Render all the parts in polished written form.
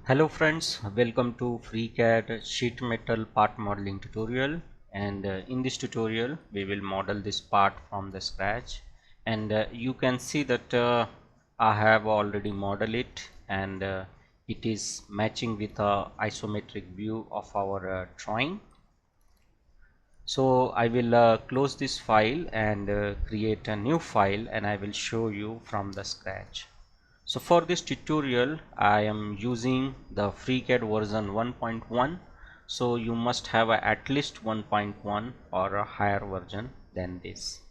Hello friends, welcome to FreeCAD sheet metal part modeling tutorial, and in this tutorial we will model this part from the scratch. And you can see that I have already modeled it, and it is matching with a isometric view of our drawing. So I will close this file and create a new file, and I will show you from the scratch. So for this tutorial I am using the FreeCAD version 1.1, so you must have at least 1.1 or a higher version than this.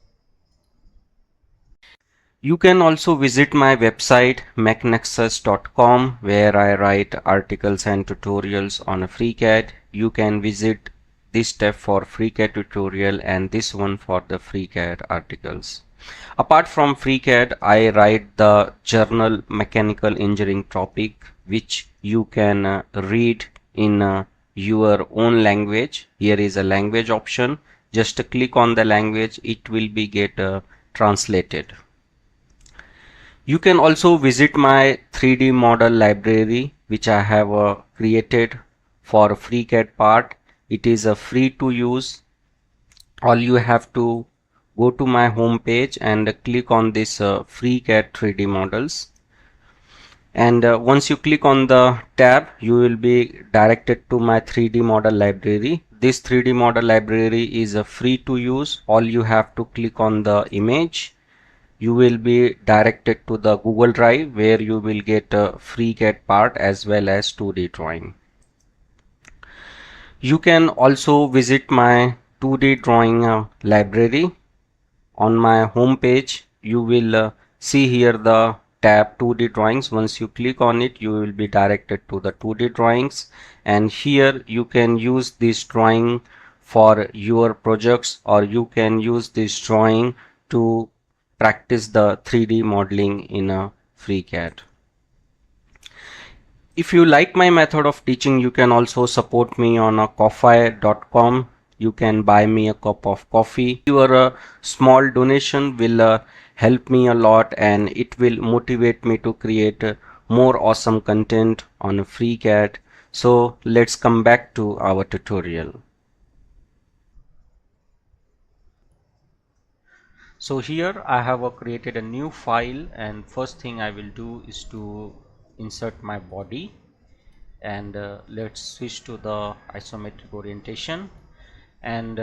You can also visit my website mechnexus.com, where I write articles and tutorials on FreeCAD. You can visit this tab for FreeCAD tutorial and this one for the FreeCAD articles. Apart from FreeCAD, I write the journal Mechanical Engineering topic, which you can read in your own language. Here is a language option. Just click on the language, it will be get translated. You can also visit my 3D model library, which I have created for FreeCAD part. It is free to use. All you have to go to my home page and click on this FreeCAD 3D models. And once you click on the tab, you will be directed to my 3D model library. This 3D model library is free to use. All you have to click on the image. You will be directed to the Google Drive, where you will get a FreeCAD part as well as 2D drawing. You can also visit my 2D drawing library. On my home page, you will see here the tab 2D drawings. Once you click on it, you will be directed to the 2D drawings, and here you can use this drawing for your projects, or you can use this drawing to practice the 3D modeling in a FreeCAD. If you like my method of teaching, you can also support me on a ko-fi.com. You can buy me a cup of coffee. Your small donation will help me a lot, and it will motivate me to create more awesome content on FreeCAD. So let's come back to our tutorial. So here I have created a new file, and first thing I will do is to insert my body, and let's switch to the isometric orientation, and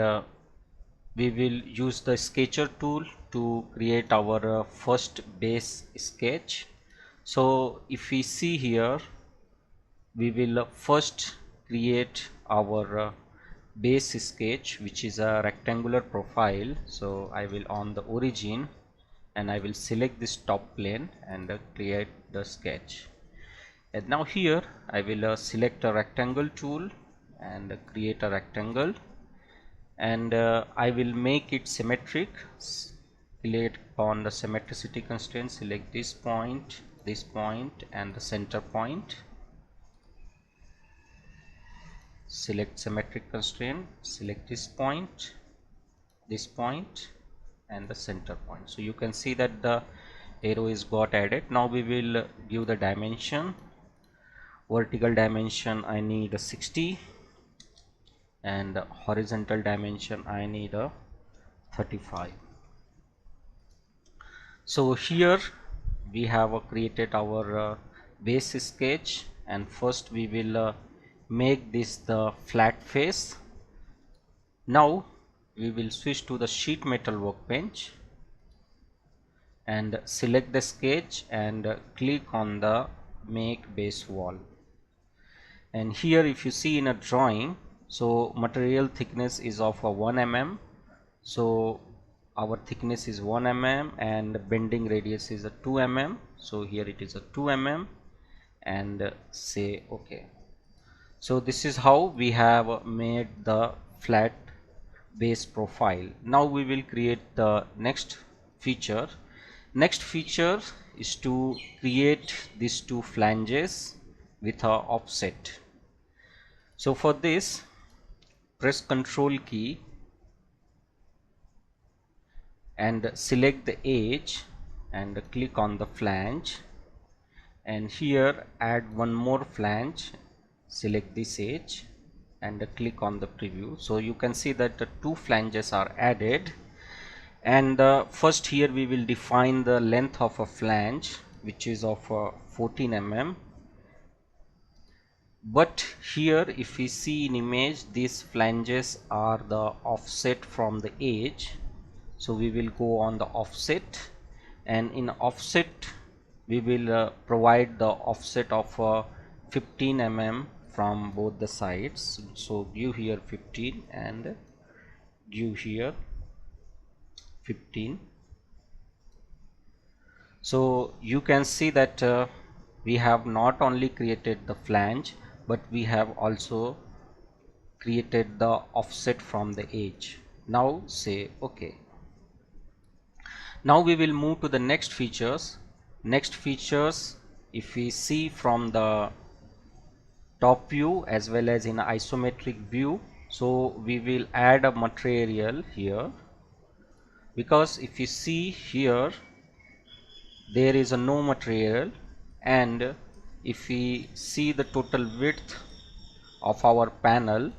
we will use the sketcher tool to create our first base sketch. So if we see here, we will first create our base sketch, which is a rectangular profile. So I will on the origin, and I will select this top plane and create the sketch. And now here I will select a rectangle tool and create a rectangle, and I will make it symmetric. Select on the symmetricity constraint, select this point, and the center point. Select symmetric constraint, select this point, and the center point. So you can see that the arrow is got added. Now we will give the dimension. Vertical dimension I need a 60, and horizontal dimension I need a 35. So here we have created our base sketch, and first we will make this the flat face. Now we will switch to the sheet metal workbench and select the sketch and click on the make base wall. And here if you see in a drawing, so material thickness is of a 1 mm. So our thickness is 1 mm and bending radius is a 2 mm. So here it is a 2 mm, and say OK. So this is how we have made the flat base profile. Now we will create the next feature. Next feature is to create these two flanges with a offset. So for this, press Ctrl key and select the edge and click on the flange, and here add one more flange, select this edge and click on the preview. So you can see that the two flanges are added, and first here we will define the length of a flange which is of 14 mm. But here if we see in image, these flanges are the offset from the edge, so we will go on the offset, and in offset we will provide the offset of 15 mm from both the sides. So give here 15 and give here 15. So you can see that we have not only created the flange, but we have also created the offset from the edge. Now say OK. Now we will move to the next features. Next features, if we see from the top view as well as in isometric view, so we will add a material here, because if you see here there is a no material, and if we see the total width of our panel,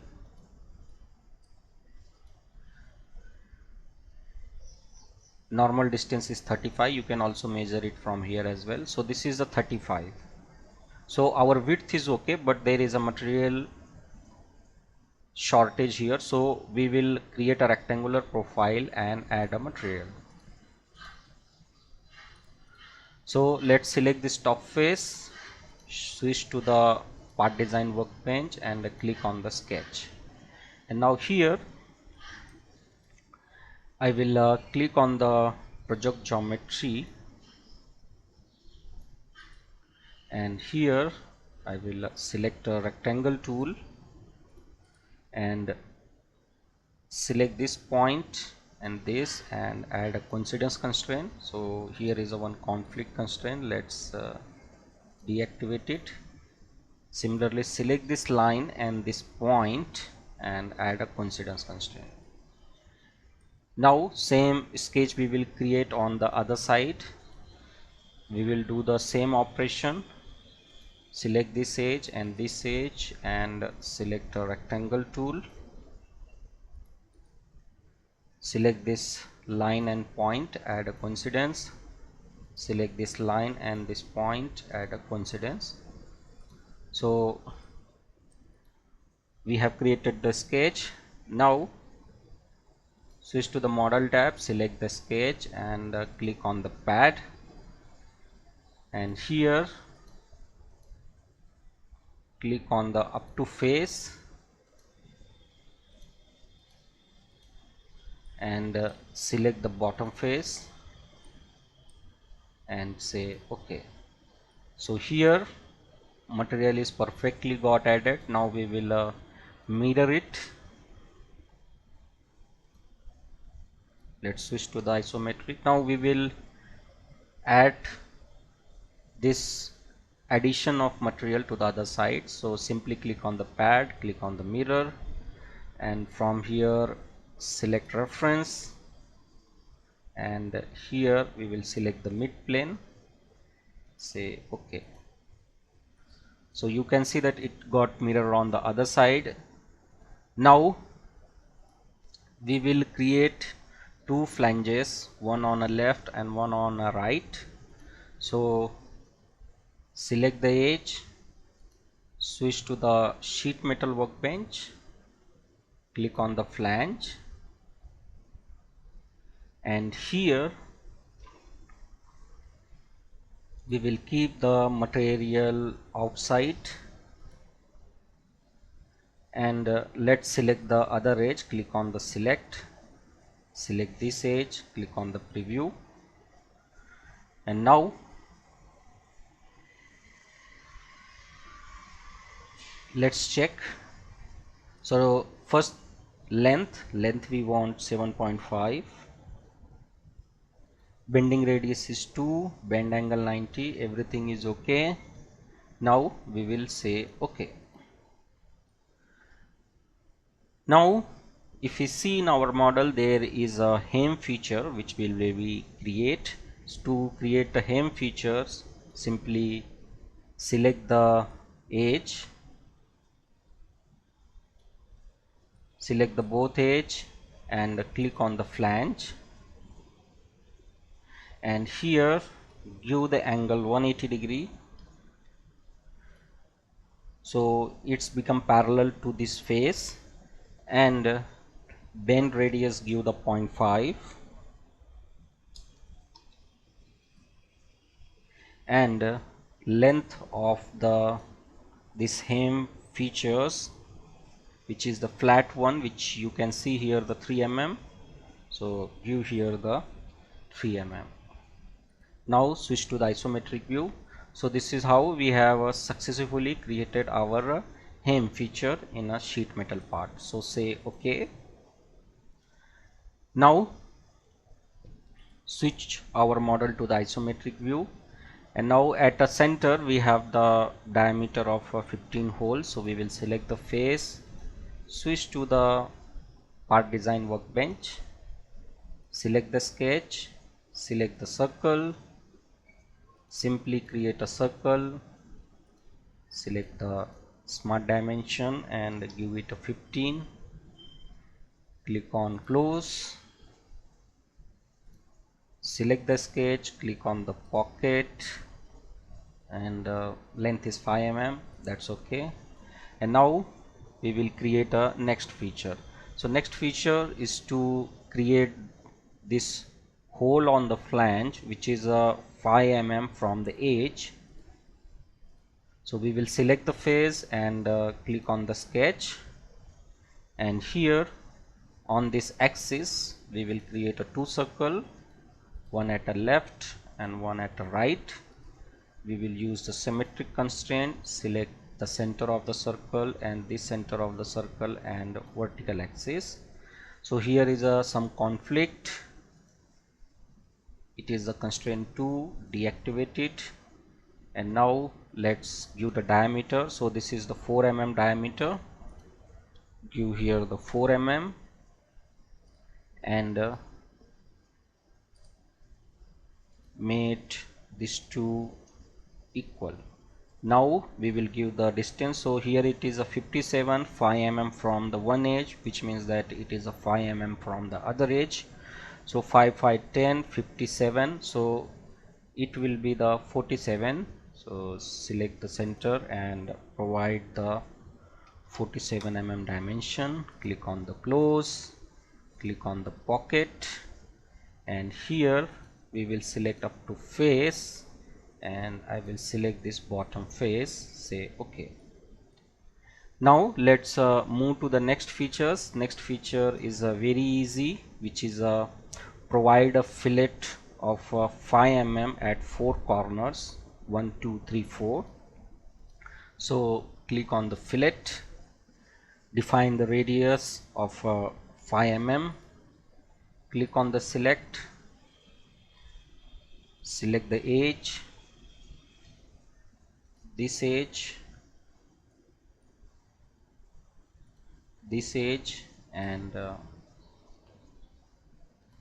normal distance is 35. You can also measure it from here as well. So this is the 35. So our width is okay, but there is a material shortage here, so we will create a rectangular profile and add a material. So let's select this top face, switch to the part design workbench and click on the sketch. And now here I will click on the project geometry, and here I will select a rectangle tool and select this point and this and add a coincidence constraint. So here is a one conflict constraint, let's deactivate it. Similarly select this line and this point and add a coincidence constraint. Now same sketch we will create on the other side. We will do the same operation, select this edge and this edge and select a rectangle tool, select this line and point, add a coincidence, select this line and this point, add a coincidence. So we have created the sketch. Now switch to the model tab, select the sketch and click on the pad, and here click on the up to face and select the bottom face and say OK. So here material is perfectly got added. Now we will mirror it. Let's switch to the isometric. Now we will add this addition of material to the other side. So simply click on the pad, click on the mirror, and from here select reference, and here we will select the mid plane, say OK. So you can see that it got mirror on the other side. Now we will create two flanges, one on a left and one on a right. So select the edge, switch to the sheet metal workbench, click on the flange, and here we will keep the material outside, and let's select the other edge, click on the select this edge, click on the preview, and now let's check. So first length we want 7.5, bending radius is 2, bend angle 90, everything is okay. Now we will say OK. Now if we see in our model, there is a hem feature which will we create. To create the hem features, simply select the edge, select the both edge and click on the flange, and here give the angle 180 degree, so it's become parallel to this face, and bend radius give the 0.5, and length of the this hem features, which is the flat one, which you can see here the 3 mm, so give here the 3 mm. Now switch to the isometric view. So this is how we have successfully created our hem feature in a sheet metal part. So say OK. Now switch our model to the isometric view, and now at the center we have the diameter of 15 holes, so we will select the face, switch to the part design workbench, select the sketch, select the circle, simply create a circle, select the smart dimension and give it a 15, click on close, select the sketch, click on the pocket, and length is 5 mm, that's okay. And now we will create a next feature. So next feature is to create this hole on the flange, which is a 5 mm from the edge. So we will select the face and click on the sketch, and here on this axis we will create a 2 circle, one at the left and one at the right. We will use the symmetric constraint, select the center of the circle and this center of the circle and vertical axis. So here is some conflict, it is the constraint 2, deactivate it, and now let's give the diameter. So this is the 4 mm diameter, give here the 4 mm and made these two equal. Now we will give the distance. So here it is a 57, 5 mm from the one edge, which means that it is a 5 mm from the other edge. So 5, 5, 10, 57, so it will be the 47. So select the center and provide the 47 mm dimension, click on the close, click on the pocket, and here we will select up to face, and I will select this bottom face, say OK. Now let's move to the next features. Next feature is very easy, which is provide a fillet of 5 mm at 4 corners, 1, 2, 3, 4. So click on the fillet, define the radius of 5 mm, click on the select, select the edge, this edge, this edge, and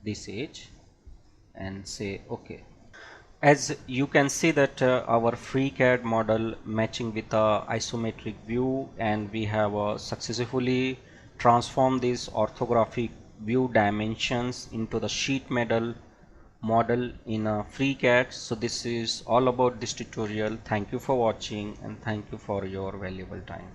this edge, and say OK. As you can see that our FreeCAD model matching with the isometric view, and we have successfully transformed these orthographic view dimensions into the sheet metal model in FreeCAD. So this is all about this tutorial. Thank you for watching and thank you for your valuable time.